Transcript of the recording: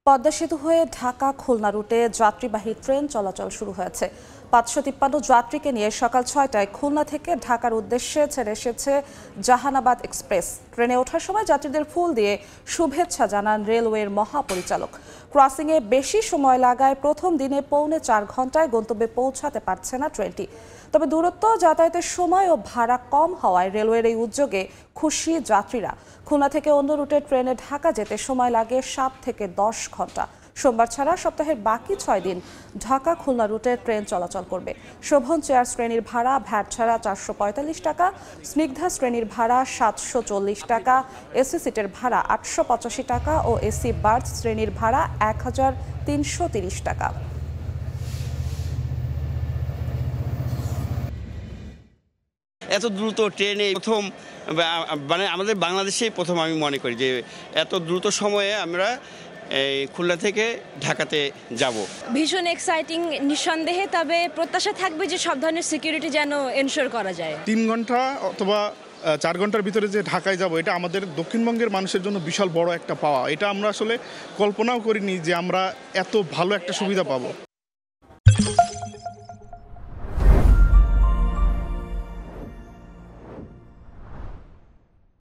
পদ্মা সেতু হয়ে ঢাকা খুলনা রুটে যাত্রীবাহী ট্রেন চলাচল শুরু হয়েছে। ৫৫৩ যাত্রীকে নিয়ে সকাল ৬টায় খুলনা থেকে ঢাকার উদ্দেশ্যে ছেড়ে এসেছে জাহানাবাদ এক্সপ্রেস। ট্রেনে ওঠার সময় যাত্রীদের ফুল দিয়ে শুভেচ্ছা জানান রেলওয়ের মহাপরিচালক। ক্রসিংয়ে বেশি সময় লাগায় প্রথম দিনে পৌনে ৪ ঘন্টায় গন্তব্যে পৌঁছাতে পারছে না ট্রেনটি। তবে দূরত্ব, যাতায়াতের সময় ও ভাড়া কম হওয়ায় রেলওয়ের এই উদ্যোগে খুশি যাত্রীরা। খুলনা থেকে অন্য রুটে ট্রেনে ঢাকা যেতে সময় লাগে ৭ থেকে ১০ ঘন্টা। সোমবার ছাড়া সপ্তাহের বাকি ৬ দিন ঢাকা খুলনা রুটে ট্রেন চলাচল করবে। শোভন চেয়ার শ্রেণীর ভাড়া ভ্যাট ছাড়া ৪৪৫ টাকা, স্নিগ্ধা শ্রেণীর ভাড়া ৭৪০ টাকা, এসি সিটের ভাড়া ৮৮৫ টাকা ও এসি বার্থ শ্রেণীর ভাড়া ১৩৩০ টাকা। এত দ্রুত ট্রেনে প্রথম, মানে আমাদের বাংলাদেশেই প্রথম আমি মনে করি যে এত দ্রুত সময়ে আমরা খুলনা থেকে ঢাকাতে যাব। ভীষণ এক্সাইটিং নিঃসন্দেহে, তবে প্রত্যাশা থাকবে যে সব ধরনের সিকিউরিটি যেন এনশিওর করা যায়। ৩ ঘন্টা অথবা ৪ ঘন্টার ভিতরে যে ঢাকায় যাব, এটা আমাদের দক্ষিণবঙ্গের মানুষের জন্য বিশাল বড় একটা পাওয়া। এটা আমরা আসলে কল্পনাও করিনি যে আমরা এত ভালো একটা সুবিধা পাবো।